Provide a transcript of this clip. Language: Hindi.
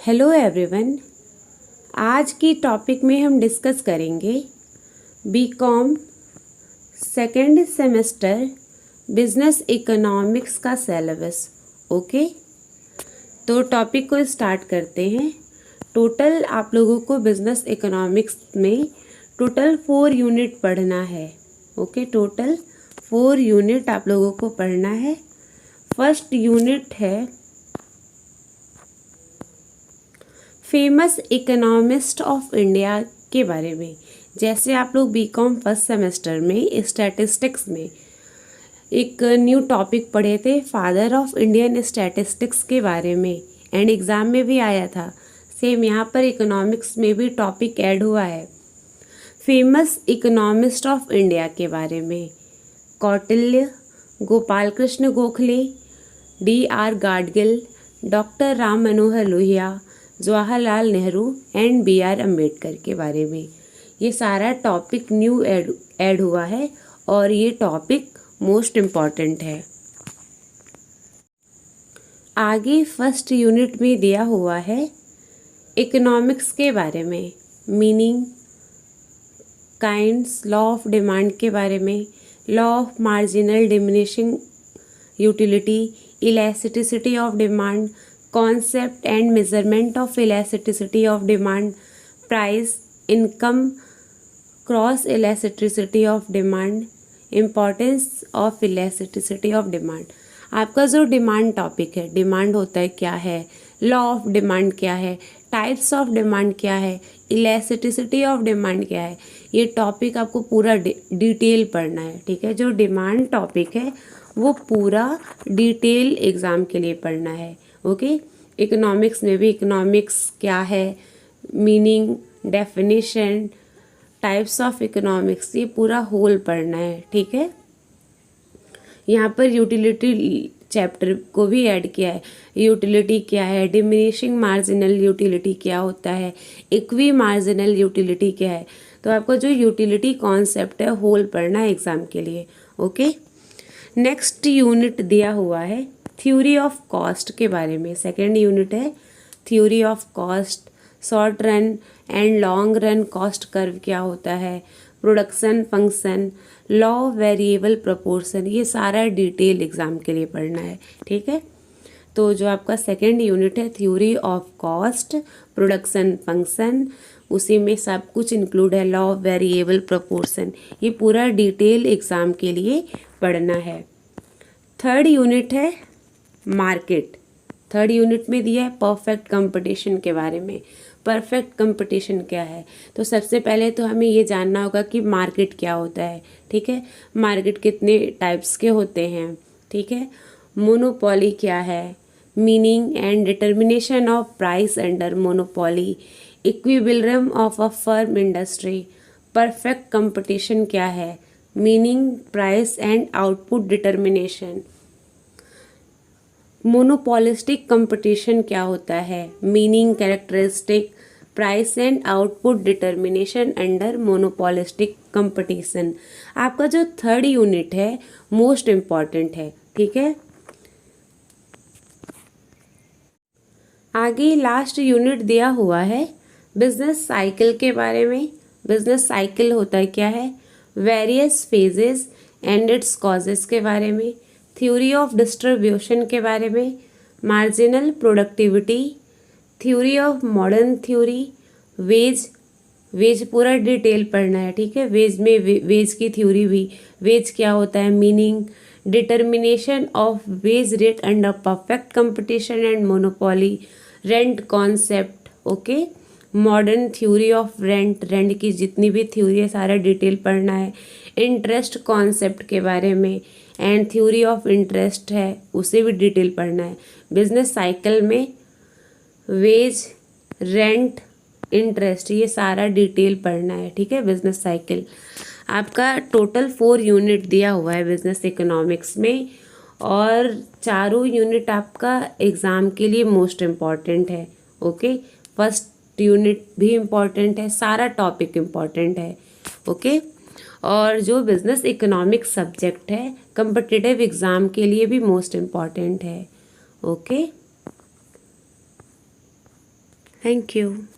Hello everyone. आज की टॉपिक में हम डिस्कस करेंगे B Com second semester business economics का सिलेबस। ओके, तो टॉपिक को स्टार्ट करते हैं। टोटल आप लोगों को बिजनेस इकोनॉमिक्स में टोटल 4 यूनिट पढ़ना है। ओके, टोटल 4 यूनिट आप लोगों को पढ़ना है। फर्स्ट यूनिट है फेमस इकोनॉमिस्ट ऑफ इंडिया के बारे में। जैसे आप लोग बीकॉम फर्स्ट सेमेस्टर में स्टैटिस्टिक्स में एक न्यू टॉपिक पढ़े थे फादर ऑफ इंडियन स्टैटिस्टिक्स के बारे में, एंड एग्ज़ाम में भी आया था। सेम यहाँ पर इकोनॉमिक्स में भी टॉपिक ऐड हुआ है फेमस इकोनॉमिस्ट ऑफ इंडिया के बारे में। Kautilya, Gopal Krishna Gokhale, D.R. Gadgil, doctor Ram Manohar Lohia, Jawaharlal Nehru and B.R. Ambedkar के बारे में। ये सारा टॉपिक न्यू ऐड हुआ है और ये टॉपिक मोस्ट इम्पॉर्टेंट है। आगे फर्स्ट यूनिट में दिया हुआ है इकोनॉमिक्स के बारे में, meaning, kinds, law of demand के बारे में, law of marginal diminishing utility, elasticity of demand, concept and measurement of elasticity of demand, price, income, cross elasticity of demand, importance of elasticity of demand। आपका जो डिमांड टॉपिक है, डिमांड होता है क्या है, लॉ ऑफ डिमांड क्या है, टाइप्स ऑफ डिमांड क्या है, इलास्टिसिटी ऑफ डिमांड क्या है, ये टॉपिक आपको पूरा डिटेल पढ़ना है। ठीक है, जो डिमांड टॉपिक है वो पूरा डिटेल एग्ज़ाम के लिए पढ़ना है। ओके, इकोनॉमिक्स में भी इकोनॉमिक्स क्या है, meaning, definition, types of economics, ये पूरा होल पढ़ना है। ठीक है, यहाँ पर यूटिलिटी चैप्टर को भी ऐड किया है। यूटिलिटी क्या है, डिमिनिशिंग मार्जिनल यूटिलिटी क्या होता है, इक्वी मार्जिनल यूटिलिटी क्या है। तो आपको जो यूटिलिटी कॉन्सेप्ट है होल पढ़ना है एग्ज़ाम के लिए। ओके, नेक्स्ट यूनिट दिया हुआ है थ्योरी ऑफ कॉस्ट के बारे में। सेकेंड यूनिट है theory of cost, short run and long run cost curve क्या होता है, production function, law variable proportion, ये सारा डिटेल एग्ज़ाम के लिए पढ़ना है। ठीक है, तो जो आपका सेकेंड यूनिट है theory of cost, production function, उसी में सब कुछ इंक्लूड है, लॉ वेरिएबल प्रोपोर्शन, ये पूरा डिटेल एग्ज़ाम के लिए पढ़ना है। थर्ड यूनिट है मार्केट। थर्ड यूनिट में दिया है परफेक्ट कंपटीशन के बारे में। परफेक्ट कंपटीशन क्या है, तो सबसे पहले तो हमें ये जानना होगा कि मार्केट क्या होता है। ठीक है, मार्केट कितने टाइप्स के होते हैं। ठीक है, मोनोपोली क्या है, meaning and determination of price under monopoly, equilibrium of a firm industry, perfect competition क्या है, meaning, price and output determination, monopolistic competition क्या होता है, meaning, characteristic, price and output determination under monopolistic competition. आपका जो थर्ड यूनिट है मोस्ट इम्पॉर्टेंट है। ठीक है, आगे लास्ट यूनिट दिया हुआ है बिजनेस साइकिल के बारे में। बिजनेस साइकिल होता है क्या है, various phases and its causes के बारे में, थ्योरी ऑफ डिस्ट्रीब्यूशन के बारे में, marginal productivity, theory of modern theory, wage पूरा डिटेल पढ़ना है। ठीक है, वेज में वेज की थ्योरी भी, वेज क्या होता है, meaning, determination of wage rate under perfect competition and monopoly, rent concept. Okay, modern theory of rent, rent की जितनी भी थ्योरी है सारा डिटेल पढ़ना है। इंटरेस्ट कॉन्सेप्ट के बारे में एंड थ्योरी ऑफ इंटरेस्ट है उसे भी डिटेल पढ़ना है। बिजनेस साइकिल में वेज, रेंट, इंटरेस्ट, ये सारा डिटेल पढ़ना है। ठीक है, बिजनेस साइकिल आपका टोटल 4 यूनिट दिया हुआ है बिजनेस इकोनॉमिक्स में, और चारों यूनिट आपका एग्ज़ाम के लिए मोस्ट इम्पॉर्टेंट है। ओके, फर्स्ट यूनिट भी इम्पॉर्टेंट है, सारा टॉपिक इम्पॉर्टेंट है। ओके, और जो बिजनेस इकोनॉमिक्स सब्जेक्ट है कम्पिटिटिव एग्ज़ाम के लिए भी मोस्ट इम्पॉर्टेंट है। ओके। Thank you.